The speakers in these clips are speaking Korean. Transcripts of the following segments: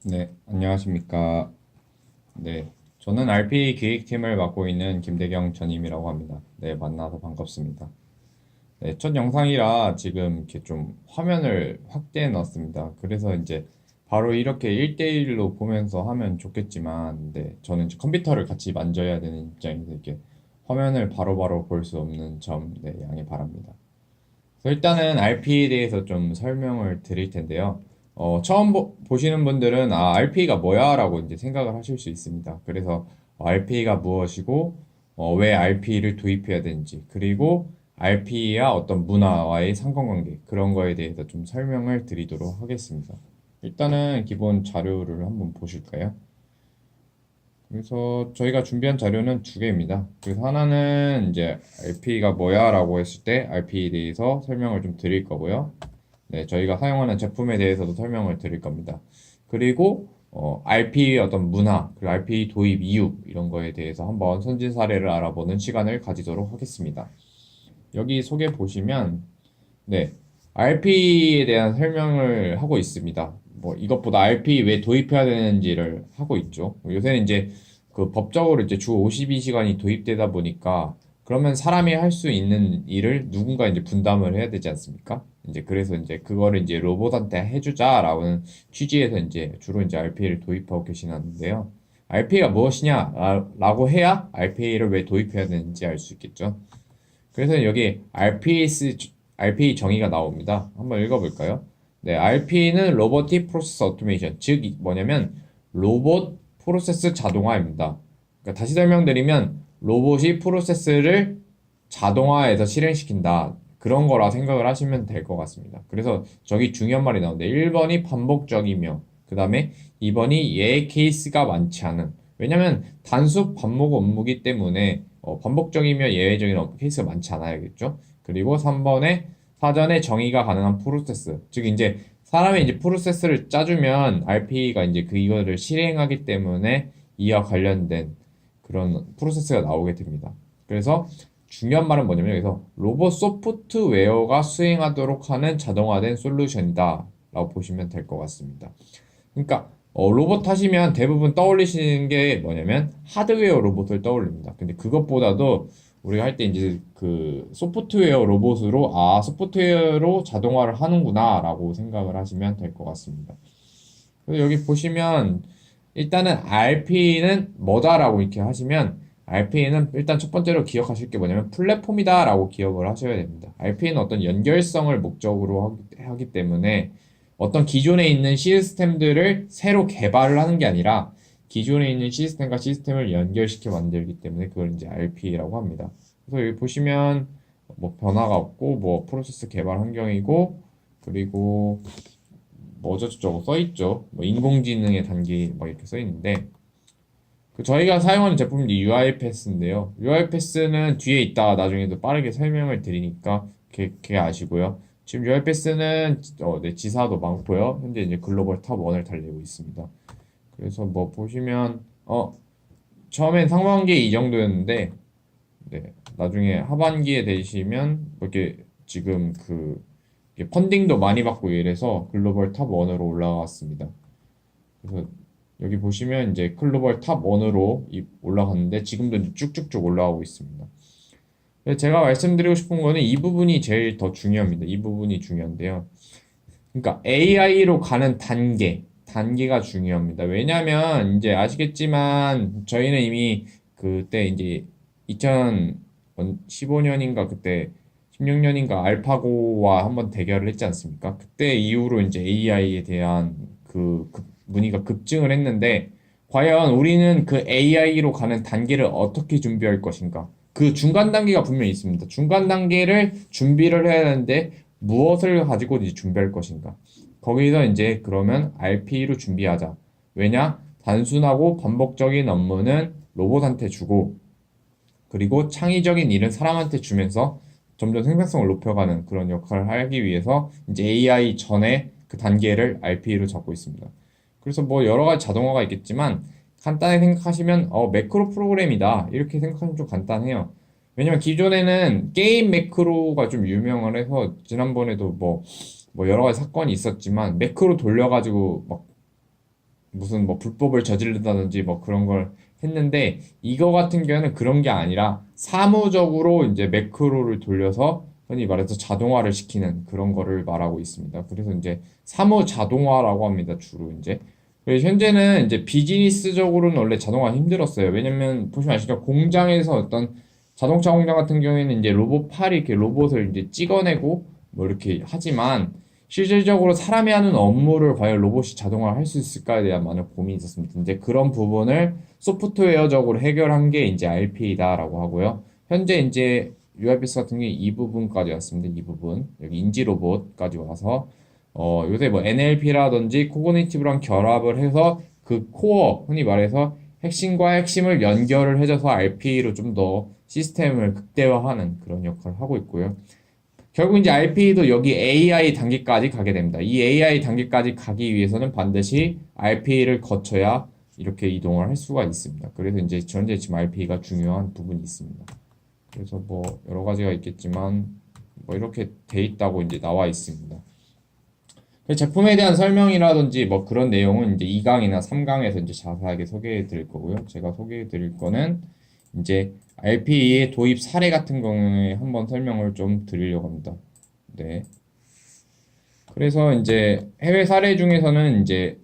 네, 안녕하십니까. 네, 저는 RP 기획팀을 맡고 있는 김대경 전임이라고 합니다. 네, 만나서 반갑습니다. 네, 첫 영상이라 지금 이렇게 좀 화면을 확대해 놨습니다. 그래서 이제 바로 이렇게 1대1로 보면서 하면 좋겠지만, 네, 저는 이제 컴퓨터를 같이 만져야 되는 입장에서 이렇게 화면을 바로바로 볼 수 없는 점, 네, 양해 바랍니다. 그래서 일단은 RP에 대해서 좀 설명을 드릴 텐데요. 처음 보시는 분들은 RP가 뭐야? 라고 이제 생각을 하실 수 있습니다. 그래서 RP가 무엇이고, 왜 RP를 도입해야 되는지, 그리고 RP와 어떤 문화와의 상관관계, 그런 거에 대해서 좀 설명을 드리도록 하겠습니다. 일단은 기본 자료를 한번 보실까요? 그래서 저희가 준비한 자료는 두 개입니다. 그래서 하나는 이제 RP가 뭐야? 라고 했을 때 RP에 대해서 설명을 좀 드릴 거고요. 네, 저희가 사용하는 제품에 대해서도 설명을 드릴 겁니다. 그리고 RP의 어떤 문화, 그리고 RP 도입 이유 이런 거에 대해서 한번 선진 사례를 알아보는 시간을 가지도록 하겠습니다. 여기 소개 보시면 네, RP에 대한 설명을 하고 있습니다. 뭐 이것보다 RP 왜 도입해야 되는지를 하고 있죠. 요새는 이제 그 법적으로 이제 주 52시간이 도입되다 보니까 그러면 사람이 할 수 있는 일을 누군가 이제 분담을 해야 되지 않습니까? 이제 그래서 이제 그거를 이제 로봇한테 해주자라는 취지에서 이제 주로 이제 RPA를 도입하고 계시는데요. RPA가 무엇이냐? 라고 해야 RPA를 왜 도입해야 되는지 알 수 있겠죠. 그래서 여기 RPA 정의가 나옵니다. 한번 읽어볼까요? 네, RP는 로보틱 프로세스 오토메이션, 즉 뭐냐면 로봇 프로세스 자동화입니다. 그러니까 다시 설명드리면 로봇이 프로세스를 자동화해서 실행시킨다. 그런 거라 생각을 하시면 될 것 같습니다. 그래서 저기 중요한 말이 나오는데 1번이 반복적이며 그 다음에 2번이 예외 케이스가 많지 않은. 왜냐면 단수 반복 업무기 때문에 반복적이며 예외적인 케이스가 많지 않아야겠죠. 그리고 3번에 사전에 정의가 가능한 프로세스. 즉 이제 사람이 이제 프로세스를 짜주면 RP가 이제 이거를 실행하기 때문에 이와 관련된 그런 프로세스가 나오게 됩니다. 그래서 중요한 말은 뭐냐면 여기서 로봇 소프트웨어가 수행하도록 하는 자동화된 솔루션이다 라고 보시면 될 것 같습니다. 그러니까 로봇 하시면 대부분 떠올리시는 게 뭐냐면 하드웨어 로봇을 떠올립니다. 근데 그것보다도 우리가 할 때 이제 그 소프트웨어 로봇으로 소프트웨어로 자동화를 하는구나 라고 생각을 하시면 될 것 같습니다. 그래서 여기 보시면 일단은 RP는 뭐다라고 이렇게 하시면 RP는 일단 첫 번째로 기억하실 게 뭐냐면 플랫폼이다라고 기억을 하셔야 됩니다. RP는 어떤 연결성을 목적으로 하기 때문에 어떤 기존에 있는 시스템들을 새로 개발을 하는 게 아니라 기존에 있는 시스템과 시스템을 연결시켜 만들기 때문에 그걸 이제 RP라고 합니다. 그래서 여기 보시면 뭐 변화가 없고 뭐 프로세스 개발 환경이고 그리고 뭐 어쩌고저쩌고 써 있죠. 뭐 인공지능의 단계 막 이렇게 써 있는데 그 저희가 사용하는 제품이 UiPath인데요. UiPath는 뒤에 있다가 나중에도 빠르게 설명을 드리니까 걔 아시고요. 지금 UiPath는 네, 지사도 많고요. 현재 이제 글로벌 탑 1을 달리고 있습니다. 그래서 뭐 보시면 처음엔 상반기에 이 정도였는데 네, 나중에 하반기에 되시면 뭐 이렇게 지금 이게 펀딩도 많이 받고 이래서 글로벌 탑 1으로 올라갔습니다. 그래서 여기 보시면 이제 글로벌 탑 1으로 올라갔는데 지금도 이제 쭉쭉쭉 올라가고 있습니다. 제가 말씀드리고 싶은 거는 이 부분이 제일 더 중요합니다. 이 부분이 중요한데요. 그러니까 AI로 가는 단계가 중요합니다. 왜냐면 이제 아시겠지만 저희는 이미 그때 이제 2015년인가 그때 16년인가 알파고와 한번 대결을 했지 않습니까? 그때 이후로 이제 AI에 대한 문의가 급증을 했는데 과연 우리는 그 AI로 가는 단계를 어떻게 준비할 것인가? 그 중간 단계가 분명히 있습니다. 중간 단계를 준비를 해야 하는데 무엇을 가지고 이제 준비할 것인가? 거기서 이제 그러면 RP로 준비하자. 왜냐? 단순하고 반복적인 업무는 로봇한테 주고 그리고 창의적인 일은 사람한테 주면서 점점 생산성을 높여가는 그런 역할을 하기 위해서 이제 AI 전에 그 단계를 RP로 잡고 있습니다. 그래서 뭐 여러 가지 자동화가 있겠지만 간단히 생각하시면 매크로 프로그램이다 이렇게 생각하시면 좀 간단해요. 왜냐면 기존에는 게임 매크로가 좀 유명을 해서 지난번에도 뭐 여러 가지 사건이 있었지만 매크로 돌려가지고 막 무슨 뭐 불법을 저지른다든지 뭐 그런 걸 했는데 이거 같은 경우는 그런 게 아니라 사무적으로 이제 매크로를 돌려서 흔히 말해서 자동화를 시키는 그런 거를 말하고 있습니다. 그래서 이제 사무 자동화라고 합니다. 주로 이제. 그래서 현재는 이제 비즈니스적으로는 원래 자동화 힘들었어요. 왜냐면 보시면 아시죠? 공장에서 어떤 자동차 공장 같은 경우에는 이제 로봇 팔이 이렇게 로봇을 이제 찍어내고 뭐 이렇게 하지만 실질적으로 사람이 하는 업무를 과연 로봇이 자동화를 할 수 있을까에 대한 많은 고민이 있었습니다. 이제 그런 부분을 소프트웨어적으로 해결한 게 이제 RPA다라고 하고요. 현재 이제 UIPS 같은 게 이 부분까지 왔습니다. 이 부분. 여기 인지 로봇까지 와서 요새 뭐 NLP라든지 코그니티브랑 결합을 해서 그 코어, 흔히 말해서 핵심과 핵심을 연결을 해줘서 RPA로 좀 더 시스템을 극대화하는 그런 역할을 하고 있고요. 결국 이제 RP도 여기 AI 단계까지 가게 됩니다. 이 AI 단계까지 가기 위해서는 반드시 RP를 거쳐야 이렇게 이동을 할 수가 있습니다. 그래서 이제 현재 지금 RP가 중요한 부분이 있습니다. 그래서 뭐 여러 가지가 있겠지만 뭐 이렇게 돼 있다고 이제 나와 있습니다. 제품에 대한 설명이라든지 뭐 그런 내용은 이제 2강이나 3강에서 이제 자세하게 소개해 드릴 거고요. 제가 소개해 드릴 거는 이제 RP의 도입 사례 같은 경우에 한번 설명을 좀 드리려고 합니다. 네. 그래서 이제 해외 사례 중에서는 이제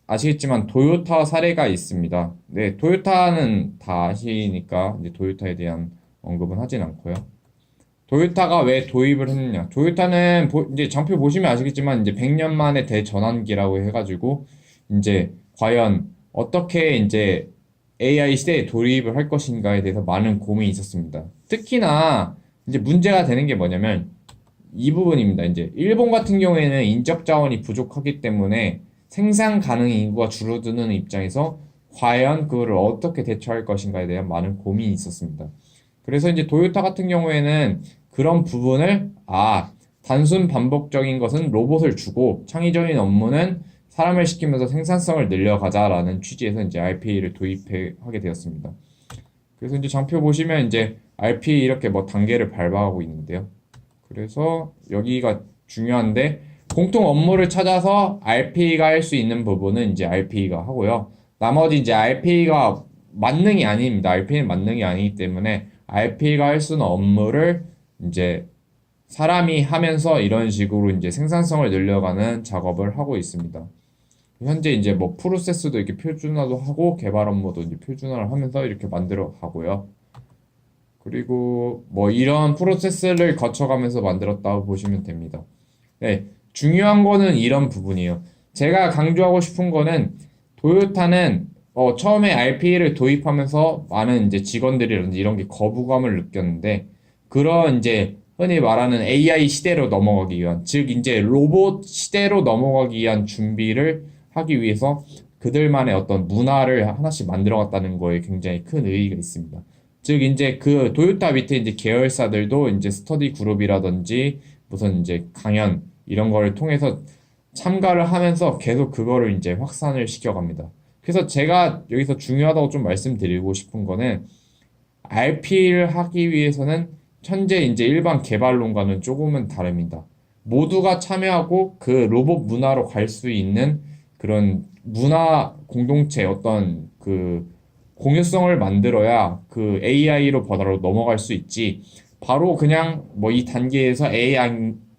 아시겠지만 도요타 사례가 있습니다. 네, 도요타는 다 아시니까 이제 도요타에 대한 언급은 하진 않고요. 도요타가 왜 도입을 했느냐? 도요타는 이제 장표 보시면 아시겠지만 이제 100년 만에 대전환기라고 해가지고 이제 과연 어떻게 이제 AI 시대에 돌입을 할 것인가에 대해서 많은 고민이 있었습니다. 특히나 이제 문제가 되는 게 뭐냐면 이 부분입니다. 이제 일본 같은 경우에는 인적 자원이 부족하기 때문에 생산 가능 인구가 줄어드는 입장에서 과연 그거를 어떻게 대처할 것인가에 대한 많은 고민이 있었습니다. 그래서 이제 도요타 같은 경우에는 그런 부분을 단순 반복적인 것은 로봇을 주고 창의적인 업무는 사람을 시키면서 생산성을 늘려가자라는 취지에서 이제 RPA를 도입하게 되었습니다. 그래서 이제 장표 보시면 이제 RPA 이렇게 뭐 단계를 밟아가고 있는데요. 그래서 여기가 중요한데 공통 업무를 찾아서 RPA가 할 수 있는 부분은 이제 RPA가 하고요. 나머지 이제 RPA가 만능이 아닙니다. RPA는 만능이 아니기 때문에 RPA가 할 수 있는 업무를 이제 사람이 하면서 이런 식으로 이제 생산성을 늘려가는 작업을 하고 있습니다. 현재 이제 뭐 프로세스도 이렇게 표준화도 하고 개발 업무도 이제 표준화를 하면서 이렇게 만들어 가고요. 그리고 뭐 이런 프로세스를 거쳐가면서 만들었다고 보시면 됩니다. 네, 중요한 거는 이런 부분이에요. 제가 강조하고 싶은 거는 도요타는 처음에 RPA를 도입하면서 많은 이제 직원들이라든지 이런 게 거부감을 느꼈는데 그런 이제 흔히 말하는 AI 시대로 넘어가기 위한 즉 이제 로봇 시대로 넘어가기 위한 준비를 하기 위해서 그들만의 어떤 문화를 하나씩 만들어 갔다는 거에 굉장히 큰 의의가 있습니다. 즉 이제 그 도요타 밑에 이제 계열사들도 이제 스터디 그룹이라든지 무슨 이제 강연 이런 거를 통해서 참가를 하면서 계속 그거를 이제 확산을 시켜갑니다. 그래서 제가 여기서 중요하다고 좀 말씀드리고 싶은 거는 RP를 하기 위해서는 현재 이제 일반 개발론과는 조금은 다릅니다. 모두가 참여하고 그 로봇 문화로 갈 수 있는 그런 문화 공동체 어떤 그 공유성을 만들어야 그 AI로 바로 넘어갈 수 있지. 바로 그냥 뭐 이 단계에서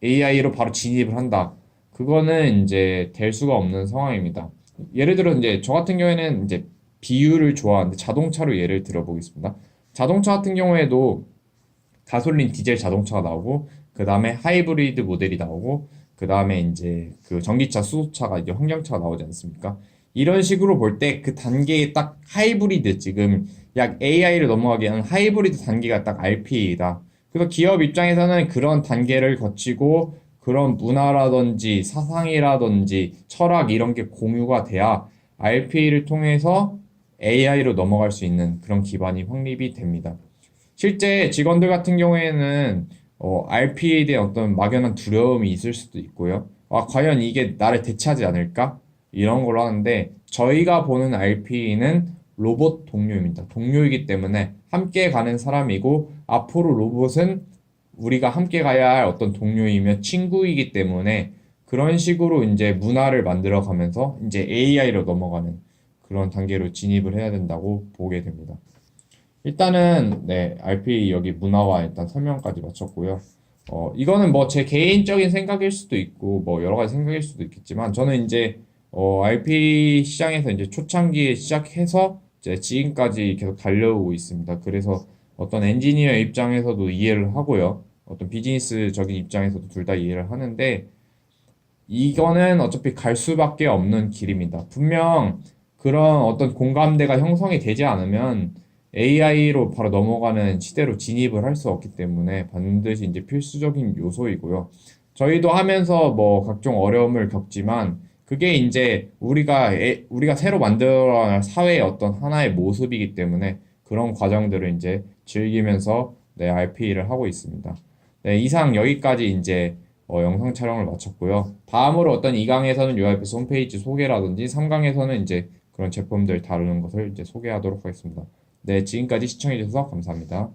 AI로 바로 진입을 한다. 그거는 이제 될 수가 없는 상황입니다. 예를 들어 이제 저 같은 경우에는 이제 비유를 좋아하는데 자동차로 예를 들어보겠습니다. 자동차 같은 경우에도 가솔린 디젤 자동차가 나오고 그 다음에 하이브리드 모델이 나오고 그 다음에 이제 그 전기차 수소차가 이제 환경차가 나오지 않습니까? 이런 식으로 볼 때 그 단계에 딱 하이브리드 지금 약 AI를 넘어가기 위한 하이브리드 단계가 딱 RPA다. 그래서 기업 입장에서는 그런 단계를 거치고 그런 문화라든지 사상이라든지 철학 이런 게 공유가 돼야 RPA를 통해서 AI로 넘어갈 수 있는 그런 기반이 확립이 됩니다. 실제 직원들 같은 경우에는 RPA에 대한 어떤 막연한 두려움이 있을 수도 있고요. 과연 이게 나를 대체하지 않을까? 이런 걸로 하는데 저희가 보는 RPA는 로봇 동료입니다. 동료이기 때문에 함께 가는 사람이고 앞으로 로봇은 우리가 함께 가야 할 어떤 동료이며 친구이기 때문에 그런 식으로 이제 문화를 만들어 가면서 이제 AI로 넘어가는 그런 단계로 진입을 해야 된다고 보게 됩니다. 일단은 네, RP 여기 문화와 일단 설명까지 마쳤고요. 이거는 뭐 제 개인적인 생각일 수도 있고 뭐 여러 가지 생각일 수도 있겠지만 저는 이제 RP 시장에서 이제 초창기에 시작해서 이제 지금까지 계속 달려오고 있습니다. 그래서 어떤 엔지니어 입장에서도 이해를 하고요. 어떤 비즈니스적인 입장에서도 둘 다 이해를 하는데 이거는 어차피 갈 수밖에 없는 길입니다. 분명 그런 어떤 공감대가 형성이 되지 않으면 AI로 바로 넘어가는 시대로 진입을 할 수 없기 때문에 반드시 이제 필수적인 요소이고요. 저희도 하면서 뭐 각종 어려움을 겪지만 그게 이제 우리가 새로 만들어낼 사회의 어떤 하나의 모습이기 때문에 그런 과정들을 이제 즐기면서 네, RP를 하고 있습니다. 네, 이상 여기까지 이제 영상 촬영을 마쳤고요. 다음으로 어떤 2강에서는 UIPS 홈페이지 소개라든지 3강에서는 이제 그런 제품들 다루는 것을 이제 소개하도록 하겠습니다. 네, 지금까지 시청해주셔서 감사합니다.